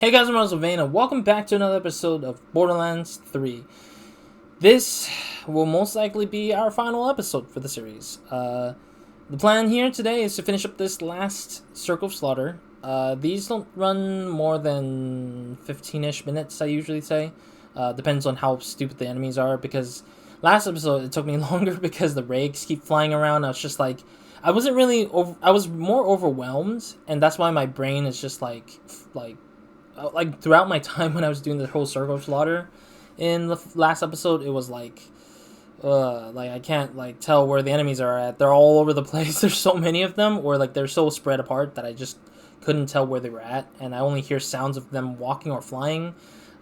Hey guys, I'm RozaldVaneGAME, and welcome back to another episode of Borderlands 3. This will most likely be our final episode for the series. The plan here today is to finish up this last Circle of Slaughter. These don't run more than 15-ish minutes, I usually say. Depends on how stupid the enemies are, because last episode it took me longer because the rakes keep flying around. I was just like, I was more overwhelmed, and that's why my brain is just like throughout my time when I was doing the whole Circle of Slaughter in the last episode, it was like I can't tell where the enemies are at. They're all over the place. There's so many of them, or they're so spread apart that I just couldn't tell where they were at, and I only hear sounds of them walking or flying,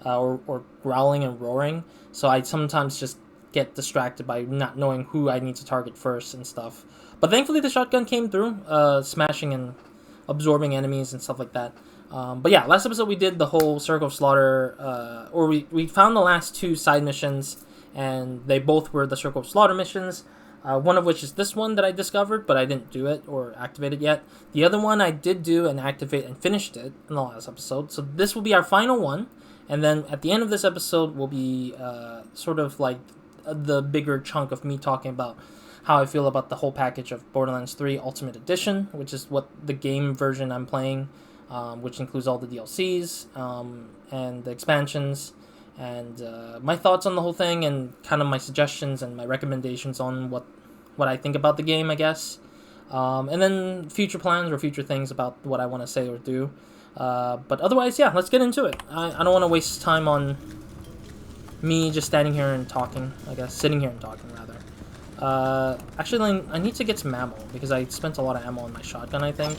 or growling and roaring. So I sometimes just get distracted by not knowing who I need to target first and stuff. But thankfully the shotgun came through, smashing and absorbing enemies and stuff like that. But yeah, last episode we did the whole Circle of Slaughter, or we found the last two side missions, and they both were the Circle of Slaughter missions, one of which is this one that I discovered, but I didn't do it or activate it yet. The other one I did do and activate and finished it in the last episode, so this will be our final one, and then at the end of this episode will be sort of like the bigger chunk of me talking about how I feel about the whole package of Borderlands 3 Ultimate Edition, which is what the game version I'm playing, which includes all the DLCs and the expansions, and my thoughts on the whole thing, and kind of my suggestions and my recommendations on what I think about the game, I guess. And then future plans or future things about what I want to say or do. But otherwise, yeah, let's get into it. I don't want to waste time on me just standing here and talking, I guess. Sitting here and talking, rather. Actually, I need to get some ammo, because I spent a lot of ammo on my shotgun, I think.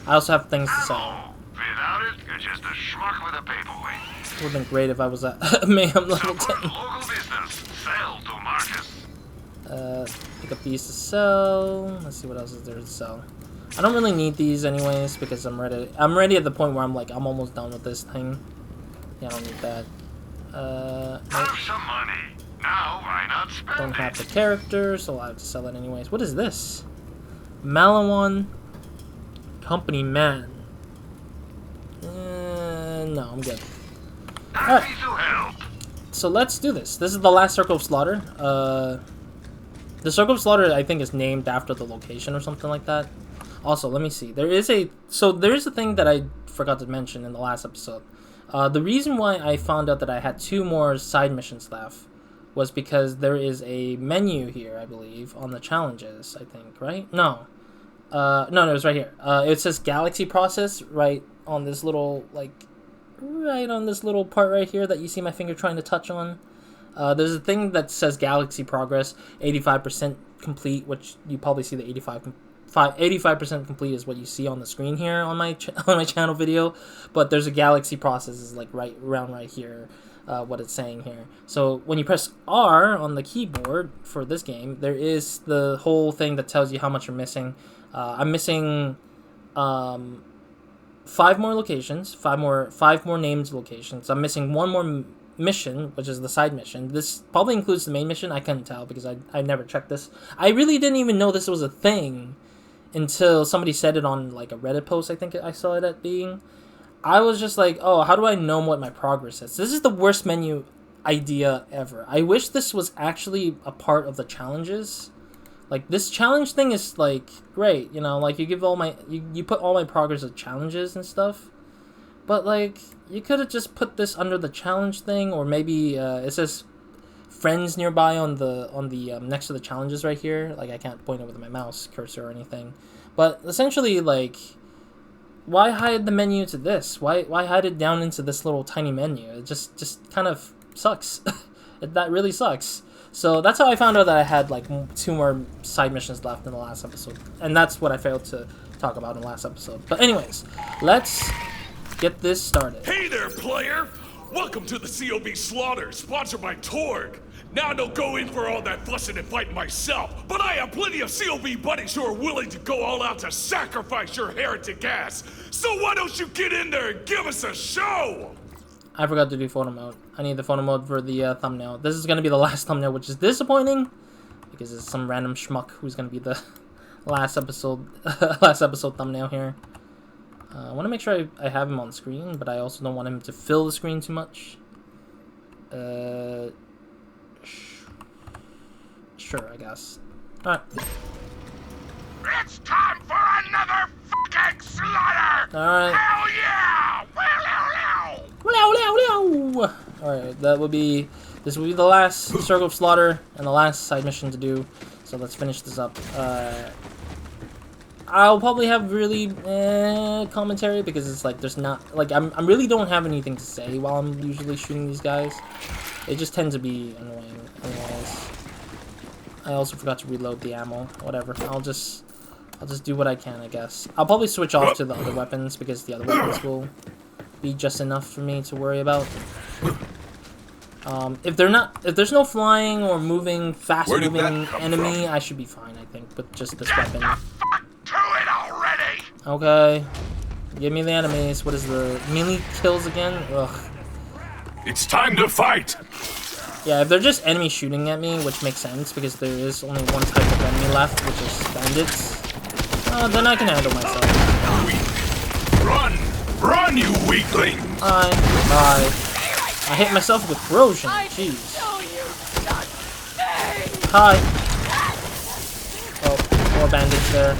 I also have things to sell. Without it, you're just a schmuck with a paperweight. It would have been great if I was at Mayhem level 10. Local business. Sell to Marcus. Pick up these to sell. Let's see what else is there to sell. I don't really need these anyways, because I'm ready at the point where I'm almost done with this thing. Yeah, I don't need that. Have some money. Now, why not spend Don't have the character, so I'll have to sell it anyways. What is this? Malawan Company Man. No, I'm good. Happy to help. So let's do this. This is the last Circle of Slaughter. The Circle of Slaughter, I think, is named after the location or something like that. Also, let me see. There is a thing that I forgot to mention in the last episode. The reason why I found out that I had 2 more side missions left was because there is a menu here, I believe, on the challenges, I think, right? No, it's right here. It says Galaxy Process right on this little, part right here that you see my finger trying to touch on. There's a thing that says Galaxy Progress, 85% complete, which you probably see the 85% complete is what you see on the screen here on my channel video, but there's a Galaxy Process is right around right here. What it's saying here. So when you press R on the keyboard for this game, there is the whole thing that tells you how much you're missing. I'm missing 5 more locations, 5 more named locations. I'm missing 1 more mission, which is the side mission. This probably includes the main mission. I couldn't tell because I never checked this. I really didn't even know this was a thing until somebody said it on a Reddit post. I think I saw it at being. I was just like, oh, how do I know what my progress is? This is the worst menu idea ever. I wish this was actually a part of the challenges. This challenge thing is great, you give you put all my progress as challenges and stuff. But you could have just put this under the challenge thing, or maybe it says friends nearby on the next to the challenges right here. I can't point it with my mouse cursor or anything. But essentially why hide the menu to this? Why hide it down into this little tiny menu? It just kind of sucks. That really sucks. So that's how I found out that I had 2 more side missions left in the last episode, and that's what I failed to talk about in the last episode. But anyways, let's get this started. Hey there, player! Welcome to the COB Slaughter, sponsored by Torg. Now I don't go in for all that fussing and fighting myself, but I have plenty of COB buddies who are willing to go all out to sacrifice your heretic ass. So why don't you get in there and give us a show? I forgot to do photo mode. I need the photo mode for the thumbnail. This is going to be the last thumbnail, which is disappointing, because it's some random schmuck who's going to be the last episode thumbnail here. I want to make sure I have him on screen, but I also don't want him to fill the screen too much. Sure, I guess. Alright. It's time for another fucking slaughter! Alright. Hell yeah! Alright, that will be... This will be the last Circle of Slaughter and the last side mission to do. So let's finish this up. I'll probably have really commentary because it's like there's not... Like, I really don't have anything to say while I'm usually shooting these guys. They just tend to be annoying anyways. I also forgot to reload the ammo. Whatever. I'll just do what I can, I guess. I'll probably switch off to the other weapons because the other weapons will be just enough for me to worry about. If there's no flying or moving, fast-moving enemy, I should be fine, I think, with just this weapon. Get the fuck to it already! Okay. Give me the enemies. What is the melee kills again? Ugh. It's time to fight! Yeah, if they're just enemies shooting at me, which makes sense because there is only one type of enemy left, which is bandits, then I can handle myself. Run! Run, you weakling! Bye. I hit myself with corrosion. Jeez. Hi. Oh, more bandits there.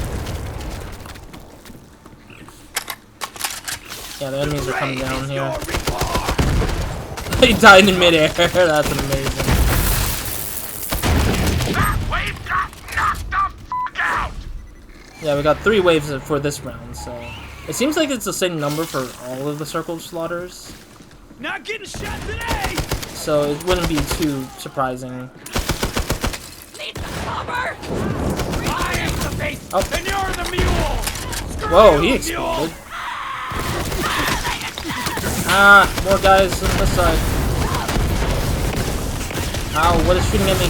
Yeah, the enemies are coming down here. He died in midair. That's amazing. That wave got knocked the fuck out! Yeah, we got 3 waves for this round, so... It seems like it's the same number for all of the Circle Slaughters. Not getting shot today! So it wouldn't be too surprising. Need the cover! I am the beast, Oh. and you're the mule! Whoa, he exploded. Ah, more guys on this side. Ow, what is shooting at me?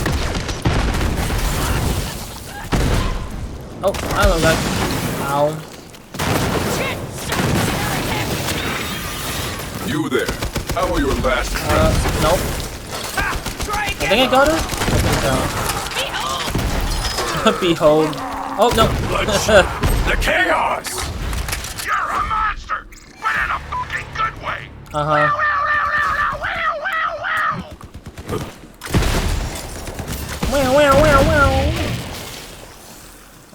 Oh, hello guys. Ow. You there. How are your last Nope. I think I got her? I think so. Behold. Oh, no. the chaos! You're a monster, but in a fucking good way! Uh-huh. Wow.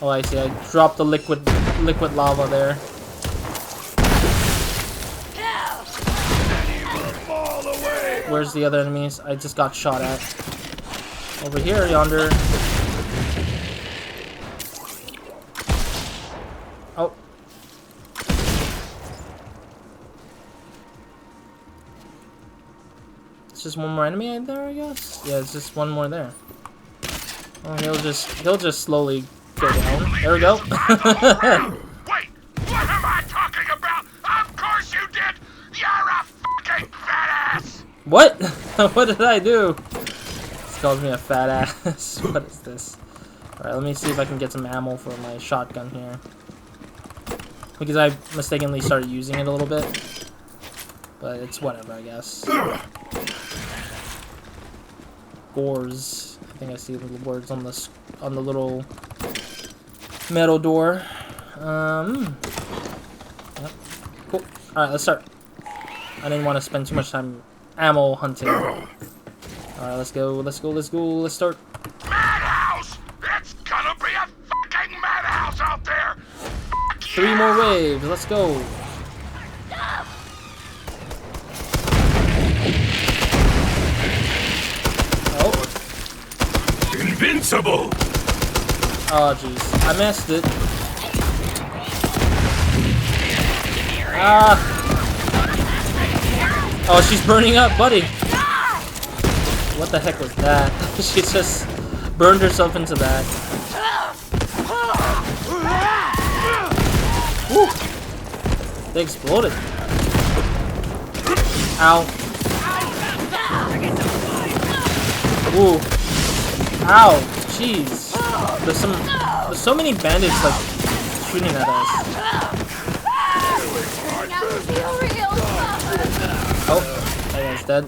Oh, I see. I dropped the liquid lava there. Where's the other enemies? I just got shot at. Over here, yonder. Oh. It's just one more enemy in there, I guess? Yeah, it's just one more there. Oh, he'll just slowly go down. There we go. Wait, what am I talking about? Of course you did! You're a fucking fat ass! What? What did I do? This calls me a fat ass. What is this? Alright, let me see if I can get some ammo for my shotgun here. Because I mistakenly started using it a little bit. But it's whatever, I guess. Gores. I think I see little words on the little metal door. Yep. Cool. Alright, let's start. I didn't want to spend too much time ammo hunting. Alright, let's go. Let's start. Madhouse! It's gonna be a fucking madhouse out there! 3 more waves. Let's go. Oh. Invincible! Oh, jeez. I missed it. Ah. Oh, she's burning up, buddy. What the heck was that? She just burned herself into that. Woo. They exploded. Ow. Ooh. Ow. Jeez. There's so many bandits like shooting at us. Oh, that guy's dead.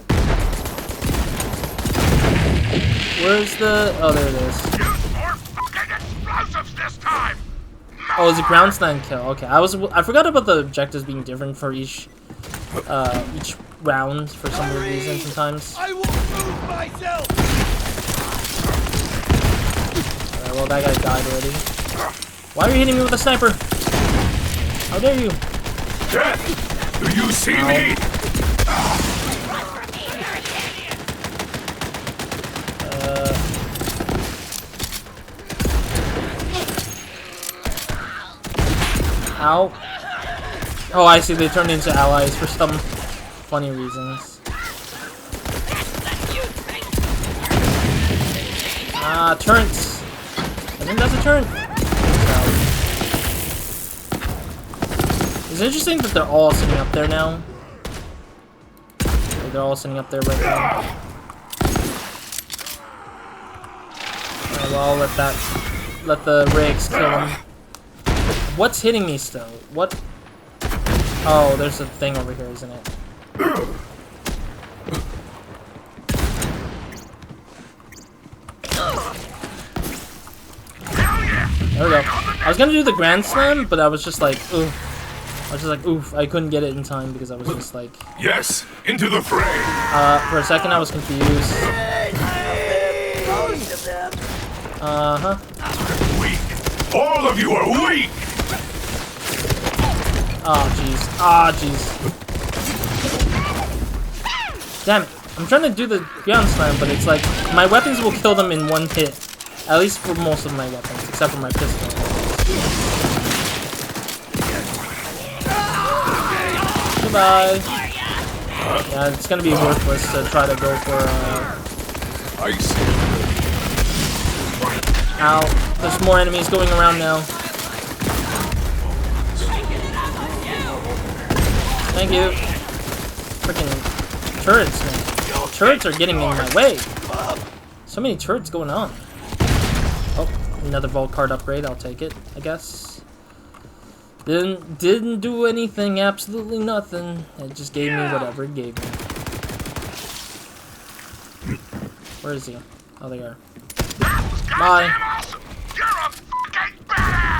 Where's the... Oh, there it is. Use more fucking explosives this time! Oh, it's a ground slam kill. Okay, I forgot about the objectives being different for each round for some weird reason sometimes. I will move myself. Alright, well that guy died already. Why are you hitting me with a sniper? How dare you? Death! Do you see me? Ow. Oh, I see. They turned into allies for some funny reasons. Ah, turrets. I think that's a turret. It's interesting that they're all sitting up there now. They're all sitting up there right now. Alright, well, I'll let the rigs kill them. What's hitting me still? What? Oh, there's a thing over here, isn't it? There we go. I was gonna do the Grand Slam, but I was just like, oof. I was just like, oof. I couldn't get it in time because I was just like... Yes, into the fray! For a second I was confused. Uh-huh. Weak! All of you are weak! Oh, jeez. Ah, jeez. Damn it. I'm trying to do the ground slam, but it's like, my weapons will kill them in one hit. At least for most of my weapons, except for my pistol. Goodbye. Yeah, it's gonna be worthless to try to go for, Ice. Ow. There's more enemies going around now. Thank you. Freaking turrets, man. Turrets are getting in my way. So many turrets going on. Oh, another vault card upgrade. I'll take it, I guess. Didn't do anything. Absolutely nothing. It just gave me whatever it gave me. Where is he? Oh, there you are. Bye.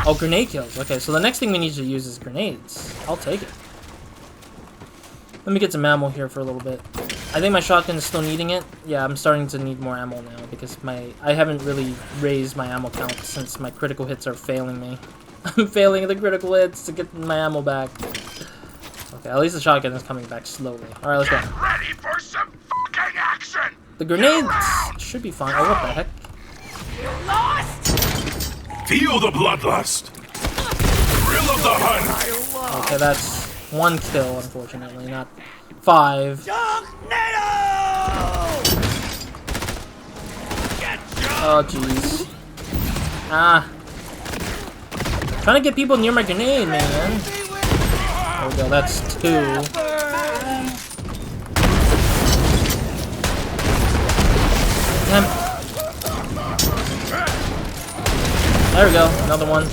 Oh, grenade kills. Okay, so the next thing we need to use is grenades. I'll take it. Let me get some ammo here for a little bit. I think my shotgun is still needing it. Yeah, I'm starting to need more ammo now because I haven't really raised my ammo count since my critical hits are failing me. I'm failing the critical hits to get my ammo back. Okay, at least the shotgun is coming back slowly. Alright, let's go. Ready for some fucking action! The grenades should be fine. Oh, what the heck? Feel the bloodlust! Thrill of the hunt! Okay, that's one kill, unfortunately, not 5. Oh, jeez. Ah. Trying to get people near my grenade, man. There we go, that's 2. Damn. There we go, another one.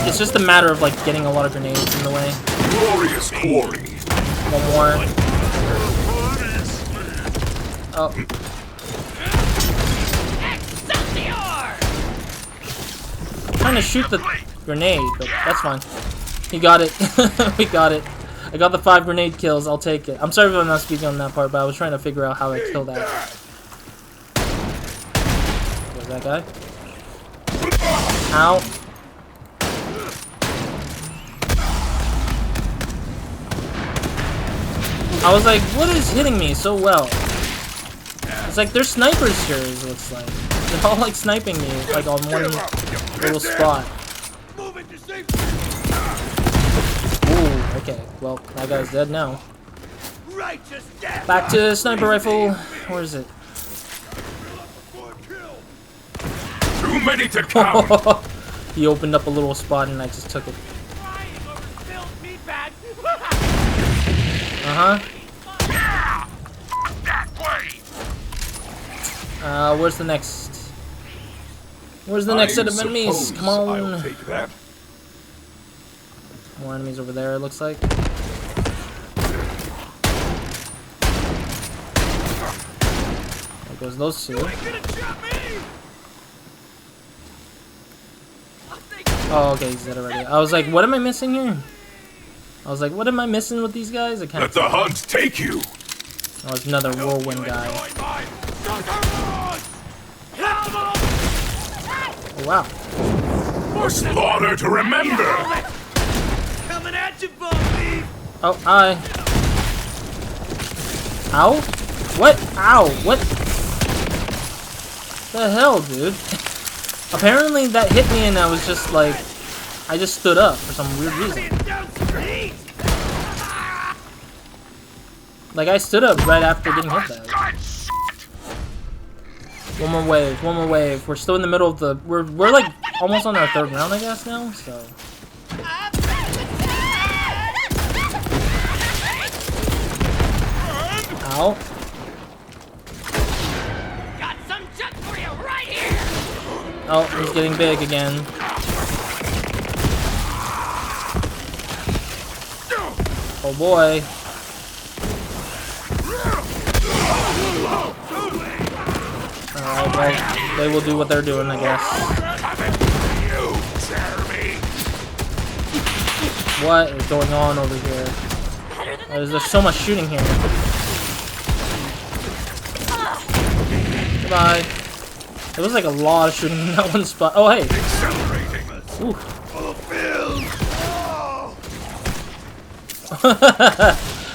It's just a matter of, like, getting a lot of grenades in the way. Glorious quarry! One more. Oh. I'm trying to shoot the grenade, but that's fine. He got it. We got it. I got the 5 grenade kills. I'll take it. I'm sorry if I'm not speaking on that part, but I was trying to figure out how I kill that. There's that guy. Ow. I was like, what is hitting me so well? It's like there's snipers here, it looks like. They're all like sniping me, like on one little spot. Ooh, okay. Well, that guy's dead now. Back to sniper rifle. Where is it? Too many to count! He opened up a little spot and I just took it. Uh-huh. Where's the next? Where's the next set of enemies? Come on. I'll take that. More enemies over there, it looks like. There goes those 2. Oh, okay, he's dead already. I was like, what am I missing here? I was like, what am I missing with these guys? I can't. Let the hunt take you. Oh, it's another whirlwind guy. Oh, wow. For slaughter to remember. Coming at you, Bumpy! Oh, hi. Ow? What? Ow, what? The hell, dude? Apparently that hit me and I was just like, I just stood up for some weird reason. Like I stood up right after getting hit that. One more wave, one more wave. We're still in the middle of the, we're like almost on our third round, I guess now, so. Ow. Got some junk for you right here. Oh, he's getting big again. Oh boy. Alright, well, they will do what they're doing, I guess. What is going on over here? There's so much shooting here. Goodbye. There was like a lot of shooting in that one spot. Oh, hey. Ooh.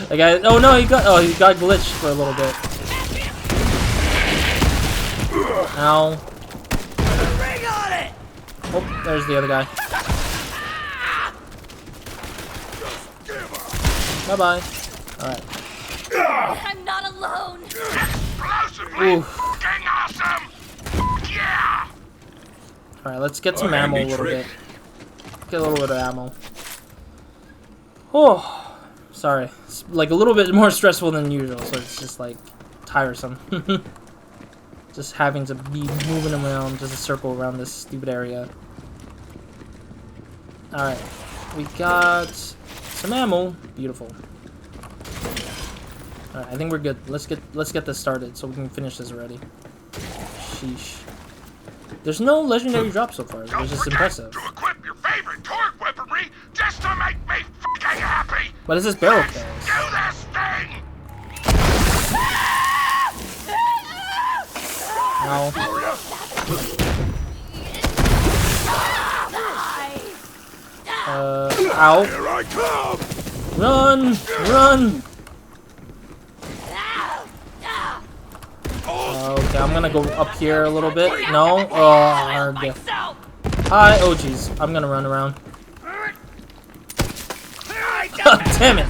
That guy. Oh no, he got glitched for a little bit. Ow. Oh, there's the other guy. Bye bye. Alright. I'm not alone. Ooh. Awesome. Yeah. Alright, let's get some ammo a little bit. Get a little bit of ammo. Oh. Sorry. It's like a little bit more stressful than usual, so it's just like tiresome. Just having to be moving around just a circle around this stupid area. Alright. We got some ammo. Beautiful. Alright, I think we're good. Let's get this started so we can finish this already. Sheesh. There's no legendary drop so far, which is impressive. To equip your favorite torque weaponry just to make me fucking happy. What is this barrel kills? Do this thing. Ow. Ow. Here I come. Run! Run! Okay, I'm gonna go up here a little bit. No? Oh, okay. Hi. Oh, jeez. I'm gonna run around. God damn it!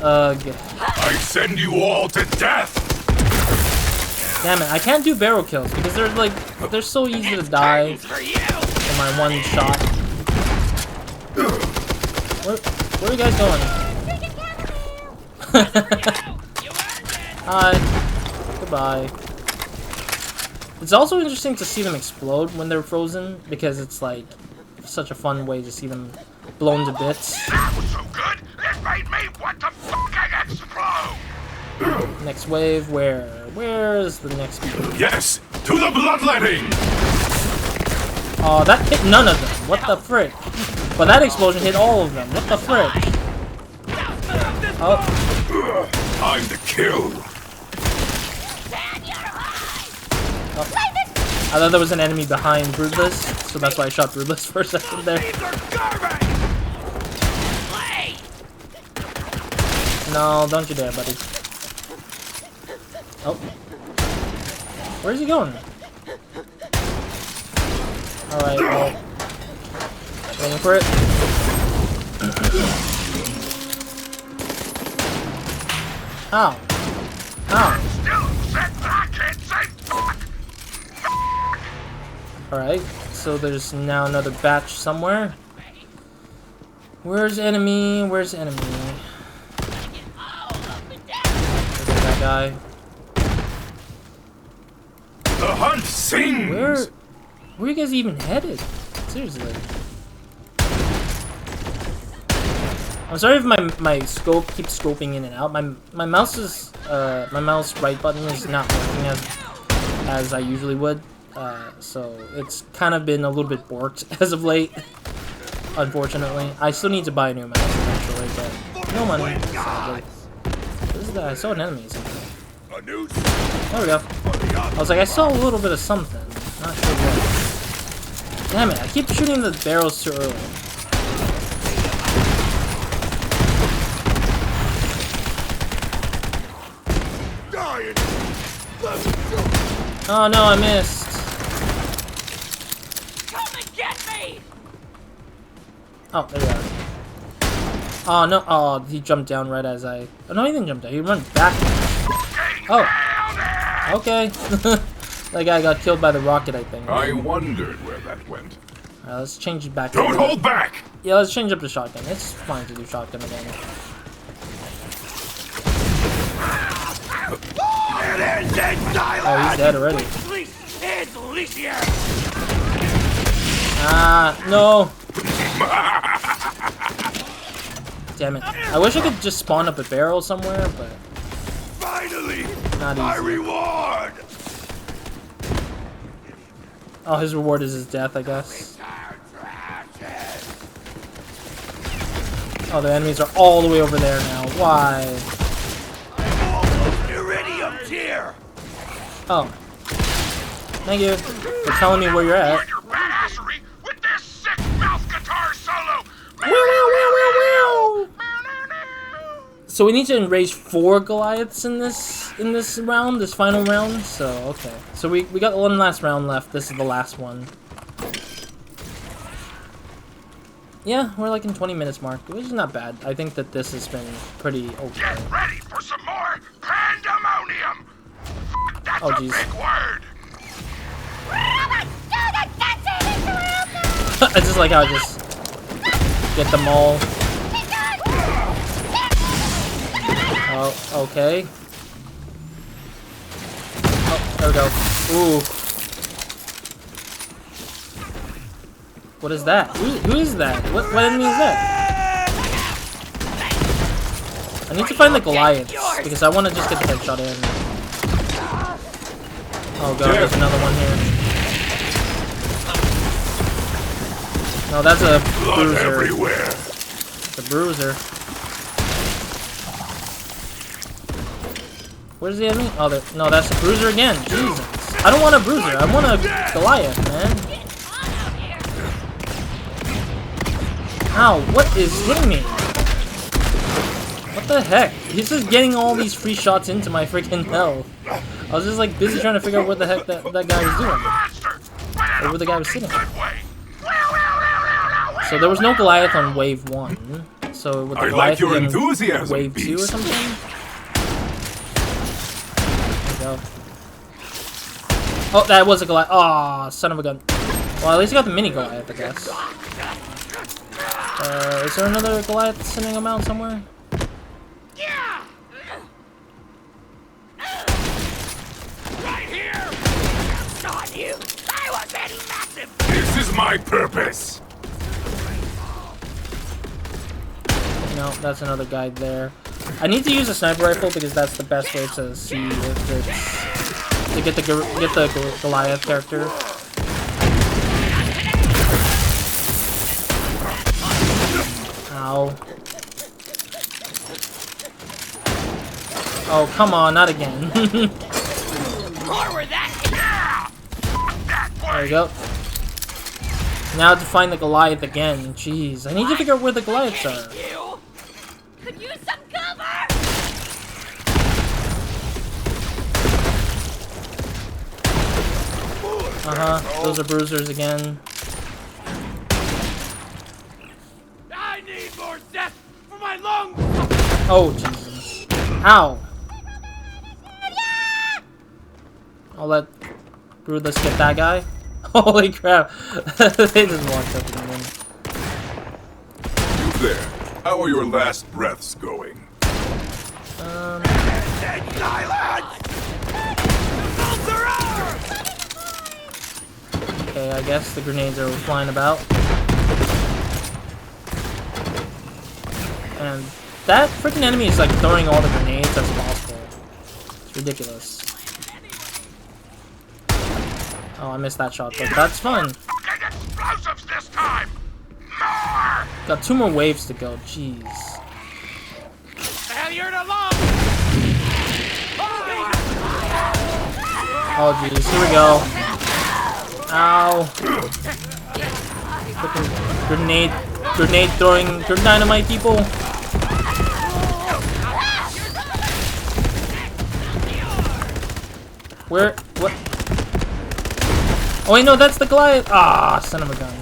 Okay. I send you all to death. Damn it, I can't do barrel kills because they're like, they're so easy to die for my one shot. Where are you guys going? Hi. Goodbye. It's also interesting to see them explode when they're frozen because it's like such a fun way to see them blown to bits. That was so good. It made me want to fucking explode. Next wave, where is the next wave? Yes, to the bloodletting. Oh, that hit none of them. What the frick? But that explosion hit all of them. What the frick? Oh. Time to kill. Oh. I thought there was an enemy behind Broodless, so that's why I shot Broodless for a second there. No, don't you dare, buddy. Oh. Where's he going? Alright, well. Waiting for it. Ow. Ow. Alright, so there's now another batch somewhere. Where's enemy? Where's enemy? There's that guy. The hunt sings. Where are you guys even headed? Seriously. I'm sorry if my scope keeps scoping in and out. My mouse is my mouse right button is not working as I usually would. so it's kind of been a little bit borked as of late. Unfortunately, I still need to buy a new mouse eventually, but no money. Sadly. What is that? I saw an enemy somewhere. There we go. I was like, I saw a little bit of something. Not sure what. Damn it! I keep shooting the barrels too early. Oh no, I missed. Come and get me! Oh, there you are. Oh no, oh, he jumped down right as I... Oh no, he didn't jump down, he ran back. Oh. Okay. That guy got killed by the rocket, I think. I wondered where that went. Alright, let's change it back. Don't hold back! Yeah, let's change up the shotgun. It's fine to do shotgun again. Oh, he's dead already. Ah, no. Damn it. I wish I could just spawn up a barrel somewhere, but... Finally! Not easy. My reward! Oh, his reward is his death, I guess. Oh, the enemies are all the way over there now. Why? Iridium tier. Oh. Thank you for telling me where you're at. Your badassery with this sick mouth guitar solo. So we need to enrage 4 Goliaths in this round, this final round. So okay. So we got one last round left. This is the last one. Yeah, we're like in 20 minutes mark, which is not bad. I think that this has been pretty okay. Get ready for some more pandemonium. That's Oh, a jeez. big word. I just like how I just get them all. Oh, okay. Oh, there we go. Ooh. What is that? Who is that? What enemy is that? I need to find the Goliaths, because I want to just get the headshot in. Oh god, there's another one here. No, that's a bruiser. It's a bruiser. Where's the enemy? Oh, no, that's a bruiser again. Jesus. I don't want a bruiser. I want a Goliath, man. Ow, what is hitting me? What the heck? He's just getting all these free shots into my freaking health. I was just like busy trying to figure out what the heck that guy was doing. Or where the guy was sitting. So there was no Goliath on wave 1. So with the Goliath your in enthusiasm, wave 2 or beast. something? There we go. Oh, that was a Goliath. Oh, son of a gun. Well, at least you got the mini Goliath, I guess. Is there another Goliath sitting around somewhere? Right here. On you. I was in massive. This is my purpose! No, that's another guy there. I need to use a sniper rifle because that's the best way to see if it's to get the Goliath character. Ow. Oh, come on, not again. There you go. Now to find the Goliath again. Jeez, I need to figure out where the Goliaths are. Could use some cover! Uh-huh, those are bruisers again. I need more zest for my lungs. Oh, Jesus. Ow. I'll let Bruthless get that guy. Holy crap. They just walked up and win. You there. How are your last breaths going? Okay, I guess the grenades are flying about. And that freaking enemy is like throwing all the grenades as possible. It's ridiculous. Oh, I missed that shot, but that's fine. Fucking explosives this time! More! Got 2 more waves to go. Jeez. The hell you're alone! Oh, jeez. Here we go. Ow. Freaking grenade throwing dynamite people. Where? What? Oh wait, no, that's the Goliath. Ah, son of a gun.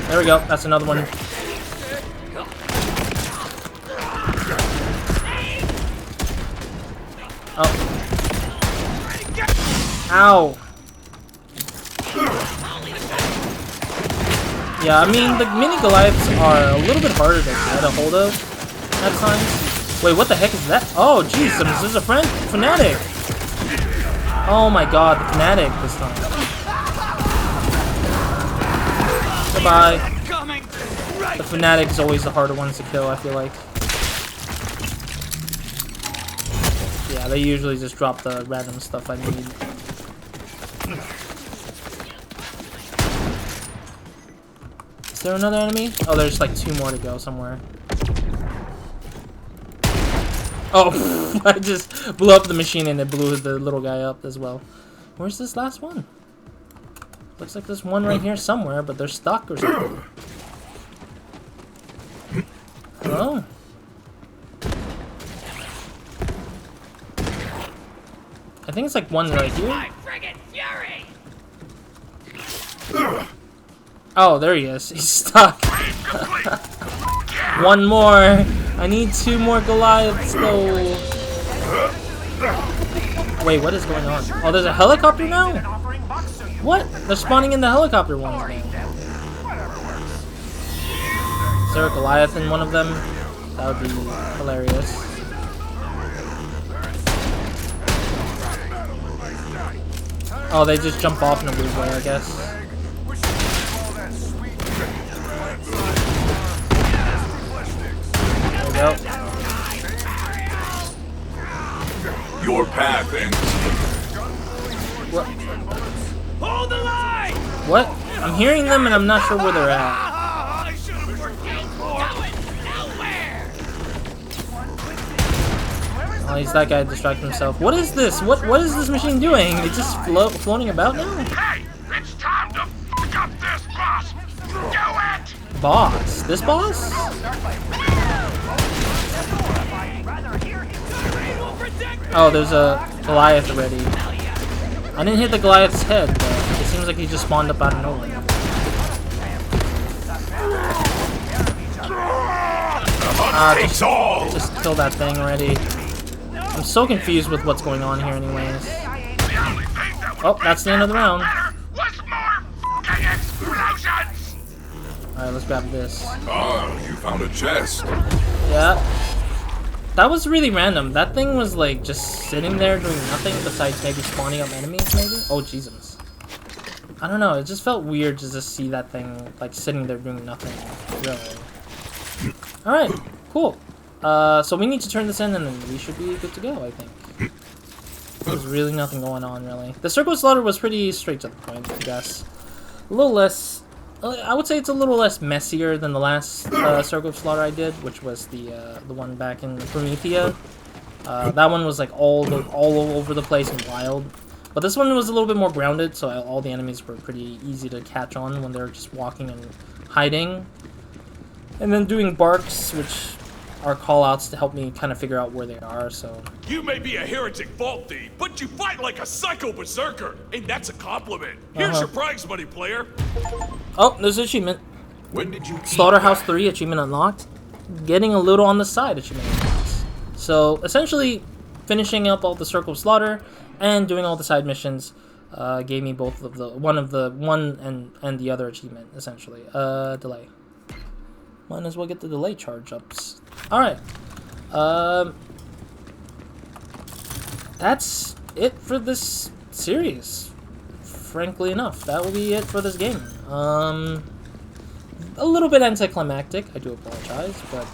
There we go. That's another one. Oh. Ow. Yeah, I mean, the mini Goliaths are a little bit harder to get a hold of at times. Wait, what the heck is that? Oh, jeez, is this a friend? Fanatic. Oh my god, the Fanatic this time. Goodbye. The Fanatic is always the harder ones to kill, I feel like. Yeah, they usually just drop the random stuff I need. Is there another enemy? Oh, there's like 2 more to go somewhere. Oh, I just blew up the machine and it blew the little guy up as well. Where's this last one? Looks like there's one right here somewhere, but they're stuck or something. Hello? I think it's like one right here. Oh, there he is. He's stuck. One more. I need 2 more Goliaths though. Wait, what is going on? Oh, there's a helicopter now? What? They're spawning in the helicopter ones now. Is there a Goliath in one of them? That would be hilarious. Oh, they just jump off in a weird way, I guess. There we go. Your path ends. What? Hold the line! What? I'm hearing them and I'm not sure where they're at. I should have worked nowhere! Oh, he's that guy distracting himself. What is this? What is this machine doing? It's just floating about now? Hey, it's time to fuck up this boss! Do it! Boss? This boss? Oh, there's a Goliath already. I didn't hit the Goliath's head, but it seems like he just spawned up out of nowhere. Just kill that thing already. I'm so confused with what's going on here anyways. Oh, that's the end of the round. Alright, let's grab this. Oh, you found a chest. Yeah. That was really random. That thing was like just sitting there doing nothing besides maybe spawning up enemies maybe? Oh, Jesus. I don't know, it just felt weird to just see that thing like sitting there doing nothing, really. Alright, cool. So we need to turn this in and then we should be good to go, I think. There's really nothing going on, really. The Circle Slaughter was pretty straight to the point, I guess. A little less... I would say it's a little less messier than the last Circle of Slaughter I did, which was the one back in Promethea. That one was like all over the place and wild. But this one was a little bit more grounded, so all the enemies were pretty easy to catch on when they were just walking and hiding. And then doing barks, which are call-outs to help me kind of figure out where they are, so... You may be a heretic vault thief, but you fight like a psycho berserker, and that's a compliment. Here's your prize money, player. Oh, there's an achievement. When did you Slaughterhouse 3 achievement unlocked. Getting a little on the side achievement unlocked. So, essentially, finishing up all the Circle of Slaughter and doing all the side missions gave me both of the... one and the other achievement, essentially. Delay. Might as well get the delay charge-ups. Alright. That's it for this series. Frankly enough, that will be it for this game. A little bit anticlimactic, I do apologize, but...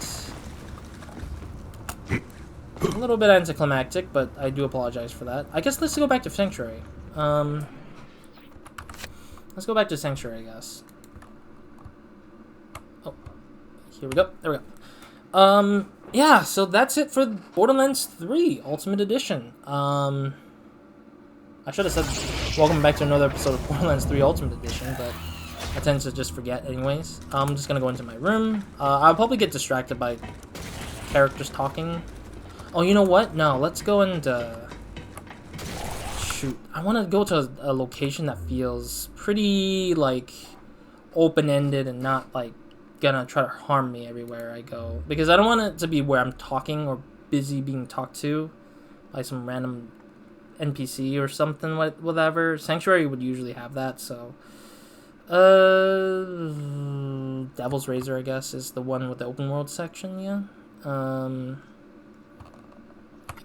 little bit anticlimactic, but I do apologize for that. I guess let's go back to Sanctuary. Let's go back to Sanctuary, I guess. Oh, here we go. There we go. Yeah, so that's it for Borderlands 3 Ultimate Edition. I should have said welcome back to another episode of Borderlands 3 Ultimate Edition, but I tend to just forget anyways. I'm just gonna go into my room. I'll probably get distracted by characters talking. Oh, you know what? No, let's go and, shoot. I want to go to a location that feels pretty, like, open-ended and not, like, gonna try to harm me everywhere I go. Because I don't want it to be where I'm talking or busy being talked to. Like some random NPC or something, whatever. Sanctuary would usually have that, so... Devil's Razor, I guess, is the one with the open world section, yeah. I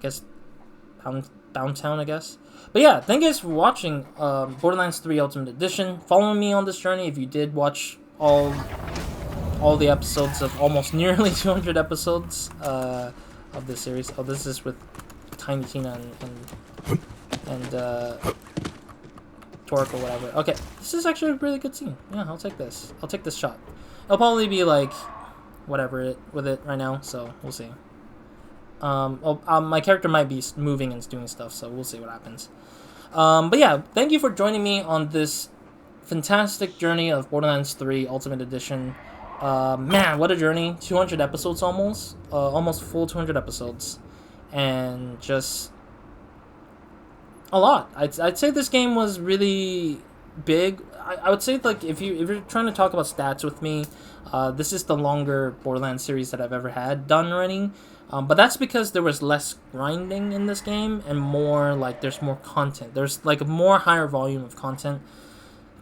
guess downtown, I guess. But yeah, thank you guys for watching Borderlands 3 Ultimate Edition. Follow me on this journey if you did watch all the episodes of almost nearly 200 episodes of this series. Oh, this is with Tiny Tina and Torque or whatever. Okay, this is actually a really good scene. Yeah, I'll take this. I'll take this shot. It'll probably be like whatever with it right now, so we'll see. My character might be moving and doing stuff, so we'll see what happens. But yeah, thank you for joining me on this fantastic journey of Borderlands 3 Ultimate Edition. Man, what a journey. 200 episodes almost. Almost full 200 episodes. And just... a lot. I'd say this game was really big. I would say, like, if you're trying to talk about stats with me, this is the longer Borderlands series that I've ever had done running. But that's because there was less grinding in this game and more, like, there's more content. There's, like, a more higher volume of content.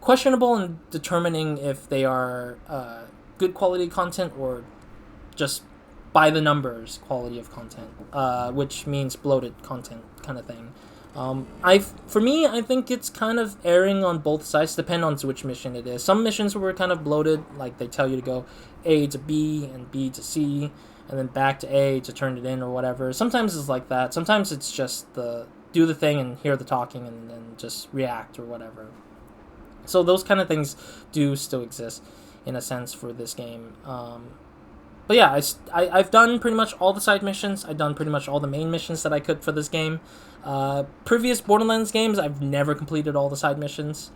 Questionable in determining if they are good quality content or just by the numbers quality of content, which means bloated content kind of thing. For me, I think it's kind of erring on both sides, depending on which mission it is. Some missions were kind of bloated, like they tell you to go A to B and B to C, and then back to A to turn it in or whatever. Sometimes it's like that. Sometimes it's just do the thing and hear the talking and then just react or whatever. So those kind of things do still exist in a sense for this game. But yeah, I've done pretty much all the side missions. I've done pretty much all the main missions that I could for this game. Previous Borderlands games, I've never completed all the side missions.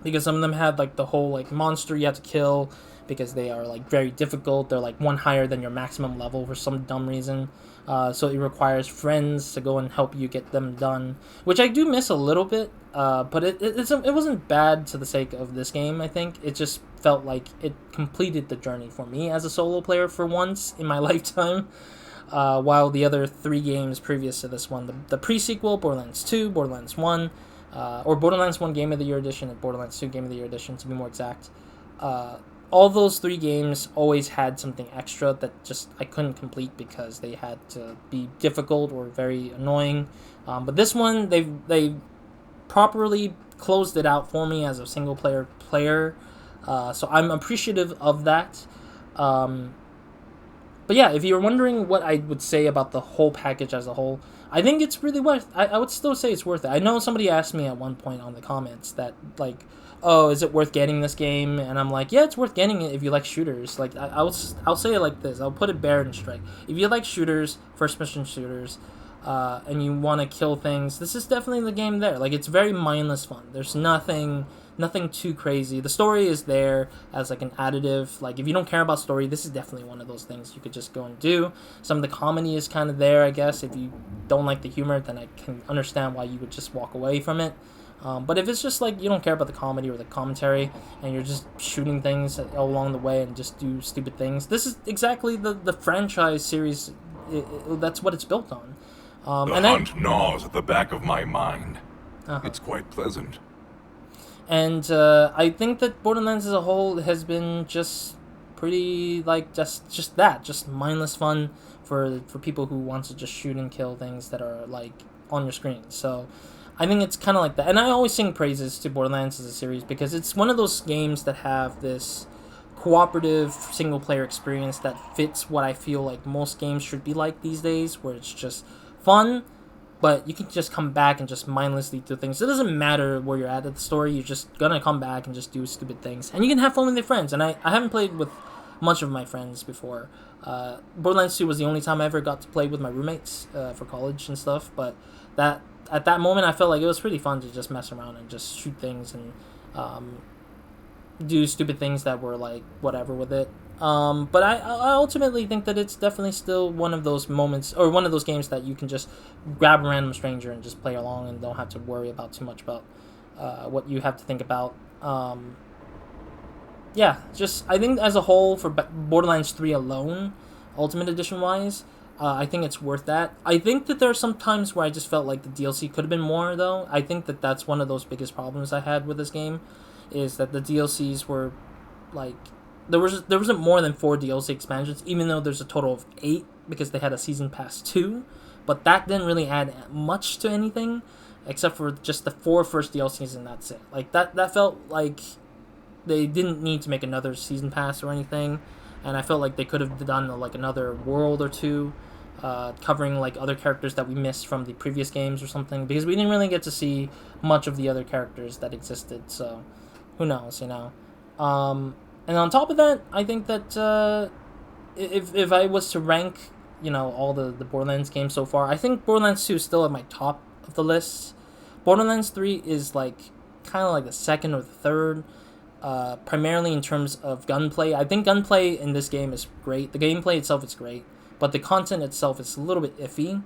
Because some of them had, like, the whole, like, monster you have to kill. Because they are, like, very difficult. They're, like, one higher than your maximum level for some dumb reason. So it requires friends to go and help you get them done. Which I do miss a little bit. But it wasn't bad to the sake of this game, I think. It just felt like it completed the journey for me as a solo player for once in my lifetime. While the other 3 games previous to this one, the pre-sequel, Borderlands 2, Borderlands 1, or Borderlands 1 Game of the Year Edition and Borderlands 2 Game of the Year Edition, to be more exact, all those 3 games always had something extra that just I couldn't complete because they had to be difficult or very annoying. But this one, they properly closed it out for me as a single player. So I'm appreciative of that. But yeah, if you're wondering what I would say about the whole package as a whole, I think it's really worth. I would still say it's worth it. I know somebody asked me at one point on the comments that, like, oh, is it worth getting this game? And I'm like, yeah, it's worth getting it if you like shooters. Like, I'll say it like this. I'll put it bare and straight. If you like shooters, first person shooters, and you want to kill things, this is definitely the game there. Like, it's very mindless fun. There's nothing too crazy. The story is there as, like, an additive. Like, if you don't care about story, this is definitely one of those things you could just go and do. Some of the comedy is kind of there, I guess. If you don't like the humor, then I can understand why you would just walk away from it. But if it's just like you don't care about the comedy or the commentary and you're just shooting things all along the way and just do stupid things, this is exactly the franchise series. That's what it's built on. The hunt gnaws at the back of my mind. It's quite pleasant. And I think that Borderlands as a whole has been just pretty, like, just mindless fun for people who want to just shoot and kill things that are, like, on your screen. So I think it's kind of like that. And I always sing praises to Borderlands as a series because it's one of those games that have this cooperative single player experience that fits what I feel like most games should be like these days, where it's just fun, but you can just come back and just mindlessly do things. It doesn't matter where you're at the story, you're just gonna come back and just do stupid things. And you can have fun with your friends, and I haven't played with much of my friends before. Borderlands 2 was the only time I ever got to play with my roommates for college and stuff, but that at that moment I felt like it was pretty fun to just mess around and just shoot things and do stupid things that were like whatever with it. But I ultimately think that it's definitely still one of those moments, or one of those games that you can just grab a random stranger and just play along and don't have to worry about too much about what you have to think about. Yeah, just I think as a whole for Borderlands 3 alone, Ultimate Edition wise, I think it's worth that. I think that there are some times where I just felt like the DLC could have been more, though. I think that that's one of those biggest problems I had with this game, is that the DLCs were like there wasn't more than 4 DLC expansions, even though there's a total of 8 because they had a season pass 2, but that didn't really add much to anything except for just the 4 first DLCs, and that's it. Like that felt like they didn't need to make another season pass or anything, and I felt like they could have done like another world or two covering like other characters that we missed from the previous games or something, because we didn't really get to see much of the other characters that existed, so who knows, you know. And on top of that, I think that if I was to rank, you know, all the Borderlands games so far, I think Borderlands 2 is still at my top of the list. Borderlands 3 is like kind of like the second or the third, primarily in terms of gunplay. I think gunplay in this game is great. The gameplay itself is great, but the content itself is a little bit iffy.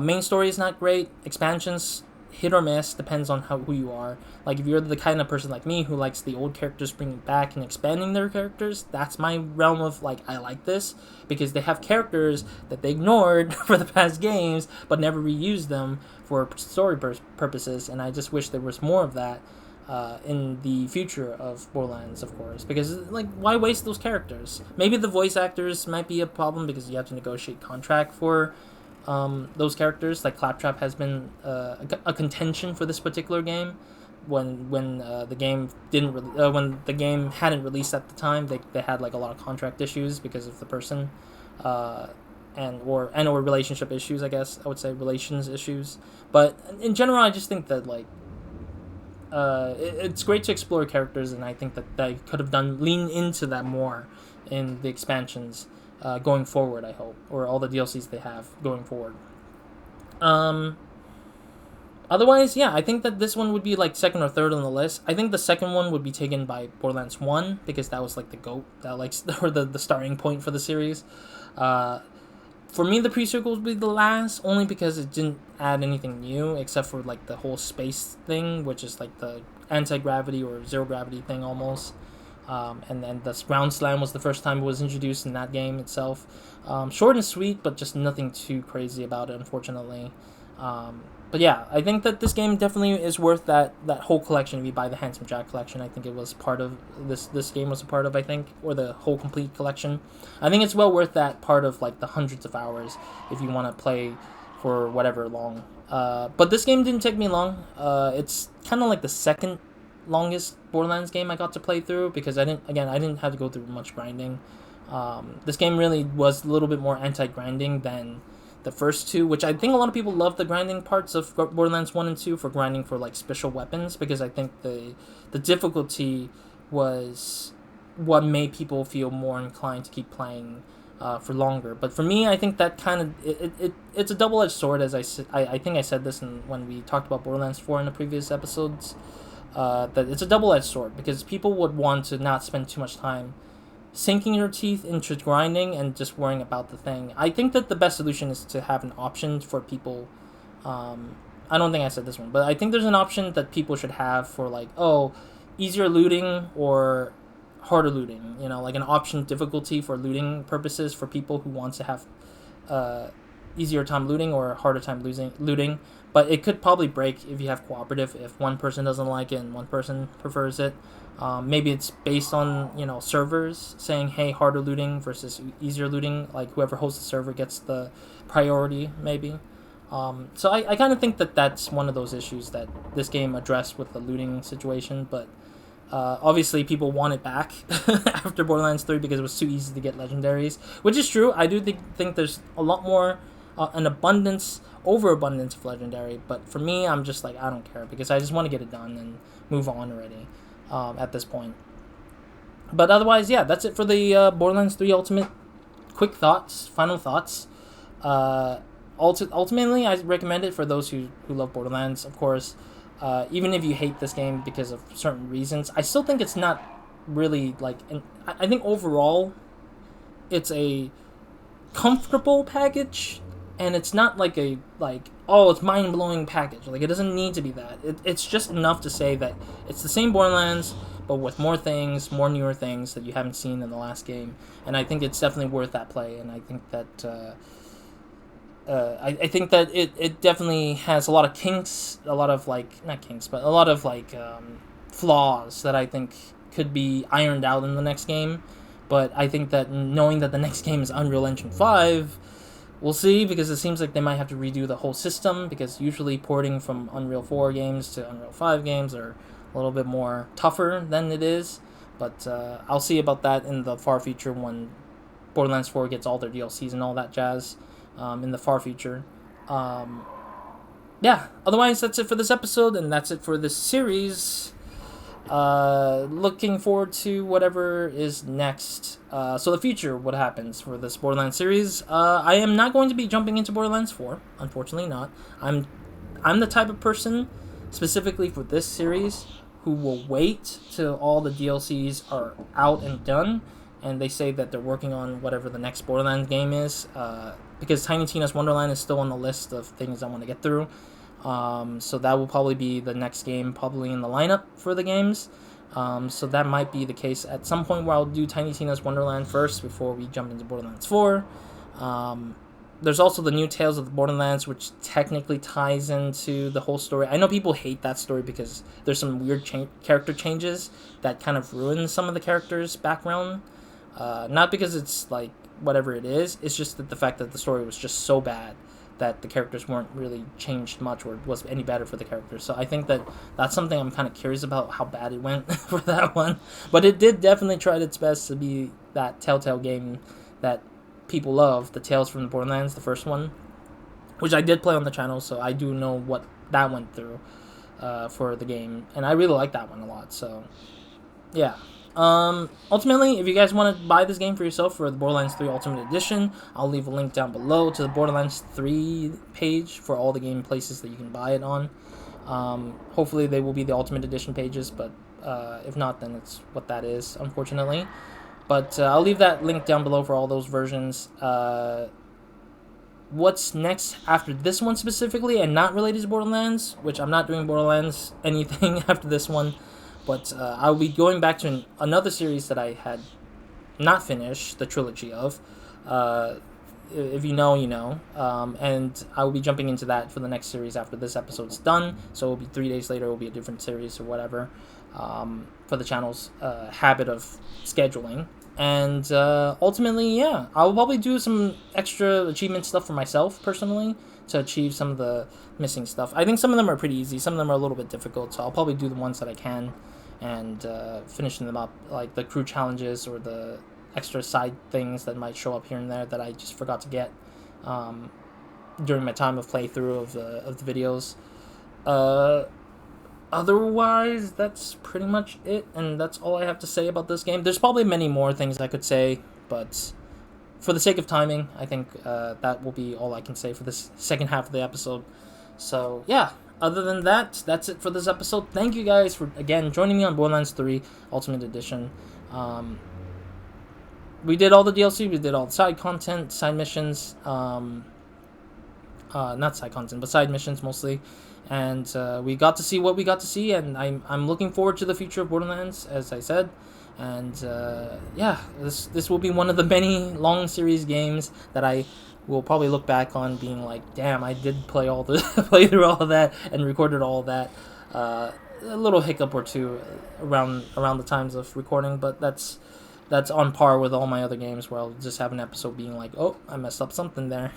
Main story is not great. Expansions, hit or miss, depends on who you are. Like, if you're the kind of person like me who likes the old characters bringing back and expanding their characters, that's my realm of, like, I like this, because they have characters that they ignored for the past games, but never reused them for story purposes, and I just wish there was more of that in the future of Borderlands, of course, because, like, why waste those characters? Maybe the voice actors might be a problem because you have to negotiate contract for those characters. Like, Claptrap has been a contention for this particular game. When the game when the game hadn't released at the time, they had like a lot of contract issues because of the person, and or relationship issues. I guess I would say relations issues. But in general, I just think that like it's great to explore characters, and I think that they could have lean into that more in the expansions. Going forward, I hope, or all the DLCs they have going forward. Otherwise, yeah, I think that this one would be like second or third on the list. I think the second one would be taken by Borderlands 1, because that was like the GOAT, that like or the starting point for the series. For me, the pre-sequel would be the last, only because it didn't add anything new except for like the whole space thing, which is like the anti-gravity or zero gravity thing almost. And then the ground slam was the first time it was introduced in that game itself. Short and sweet, but just nothing too crazy about it, unfortunately. But yeah, I think that this game definitely is worth that whole collection. If you buy the Handsome Jack collection, I think it was part of this game was a part of, I think, or the whole complete collection. I think it's well worth that part of like the hundreds of hours if you want to play for whatever long. But this game didn't take me long. It's kind of like the second longest Borderlands game I got to play through, because I didn't have to go through much grinding. This game really was a little bit more anti-grinding than the first two, which I think a lot of people love the grinding parts of Borderlands 1 and 2 for grinding for like special weapons, because I think the difficulty was what made people feel more inclined to keep playing for longer. But for me, I think that kind of it's a double-edged sword, as I think I said this when we talked about Borderlands 4 in the previous episodes. That it's a double-edged sword, because people would want to not spend too much time sinking your teeth into grinding and just worrying about the thing. I think that the best solution is to have an option for people. I don't think I said this one, but I think there's an option that people should have for like, easier looting or harder looting. You know, like an option difficulty for looting purposes for people who want to have easier time looting or harder time looting. But it could probably break if you have cooperative, if one person doesn't like it and one person prefers it. Maybe it's based on, you know, servers saying, hey, harder looting versus easier looting, like whoever hosts the server gets the priority, maybe. So I kind of think that that's one of those issues that this game addressed with the looting situation, but Obviously, people want it back after Borderlands 3 because it was too easy to get legendaries, which is true. I do think there's a lot more, an overabundance of legendary. But for me, I'm just like, I don't care because I just want to get it done and move on already at this point. But otherwise, yeah, that's it for the Borderlands 3 Ultimate. Quick thoughts, final thoughts. Ultimately, I recommend it for those who love Borderlands, of course. Even if you hate this game because of certain reasons, I still think it's not really like. I think overall, it's a comfortable package, and it's not like it's mind blowing package. Like it doesn't need to be that. It's just enough to say that it's the same Borderlands, but with more things, more newer things that you haven't seen in the last game, and I think it's definitely worth that play. And I think that. I think that it definitely has a lot of kinks, a lot of not kinks, but a lot of flaws that I think could be ironed out in the next game. But I think that knowing that the next game is Unreal Engine 5, we'll see, because it seems like they might have to redo the whole system, because usually porting from Unreal 4 games to Unreal 5 games are a little bit more tougher than it is. But I'll see about that in the far future when Borderlands 4 gets all their DLCs and all that jazz. In the far future. Yeah, otherwise that's it for this episode, and that's it for this series. Looking forward to whatever is next. So the future, what happens for this Borderlands series. I am not going to be jumping into Borderlands 4, unfortunately not. I'm the type of person, specifically for this series, who will wait till all the DLCs are out and done, and they say that they're working on whatever the next Borderlands game is, because Tiny Tina's Wonderland is still on the list of things I want to get through. So that will probably be the next game probably in the lineup for the games. So that might be the case at some point where I'll do Tiny Tina's Wonderland first before we jump into Borderlands 4. There's also the new Tales of the Borderlands, which technically ties into the whole story. I know people hate that story because there's some weird character changes that kind of ruin some of the characters' background. Not because it's whatever it is, it's just that the fact that the story was just so bad that the characters weren't really changed much or was any better for the characters. So I think that that's something I'm kind of curious about, how bad it went for that one. But it did definitely try its best to be that Telltale game that people love, the Tales from the Borderlands, the first one, which I did play on the channel, so I do know what that went through for the game, and I really like that one a lot. So yeah. Ultimately, if you guys want to buy this game for yourself for the Borderlands 3 Ultimate Edition, I'll leave a link down below to the Borderlands 3 page for all the game places that you can buy it on. Hopefully they will be the Ultimate Edition pages, but if not, then it's what that is, unfortunately. But I'll leave that link down below for all those versions. What's next after this one specifically, and not related to Borderlands, which I'm not doing Borderlands anything after this one, but I'll be going back to another series that I had not finished the trilogy of. If you know, you know. And I will be jumping into that for the next series after this episode's done. So it will be 3 days later, it will be a different series or whatever, for the channel's habit of scheduling. And ultimately, yeah, I will probably do some extra achievement stuff for myself, personally, to achieve some of the missing stuff. I think some of them are pretty easy, some of them are a little bit difficult, so I'll probably do the ones that I can and finishing them up, like the crew challenges or the extra side things that might show up here and there that I just forgot to get during my time of playthrough of the videos. Otherwise, that's pretty much it, and that's all I have to say about this game. There's probably many more things I could say, but for the sake of timing, I think that will be all I can say for this second half of the episode. So, yeah, other than that, that's it for this episode. Thank you guys for, again, joining me on Borderlands 3 Ultimate Edition. We did all the DLC, we did all the side content, side missions, not side content, but side missions mostly. And we got to see what we got to see, and I'm looking forward to the future of Borderlands, as I said. And yeah, this will be one of the many long series games that I will probably look back on being like, damn, I did play play through all of that and recorded all of that. A little hiccup or two around the times of recording, but that's on par with all my other games where I'll just have an episode being like, oh, I messed up something there.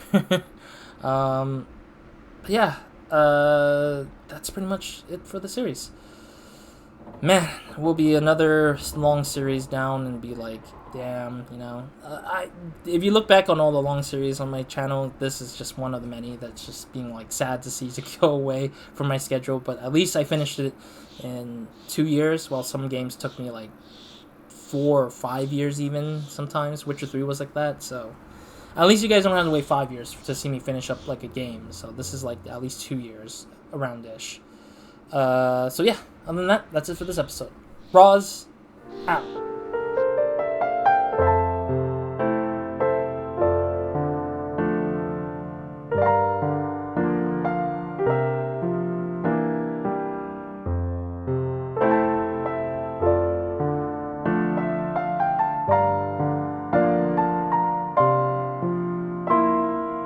Yeah, that's pretty much it for the series. man, will be another long series down and be like, damn, you know. If you look back on all the long series on my channel, this is just one of the many that's just being like sad to see to go away from my schedule. But at least I finished it in 2 years, while some games took me like 4 or 5 years even sometimes. Witcher 3 was like that, so at least you guys don't have to wait 5 years to see me finish up like a game. So this is like at least 2 years around-ish. So yeah, other than that, that's it for this episode. Roz, out.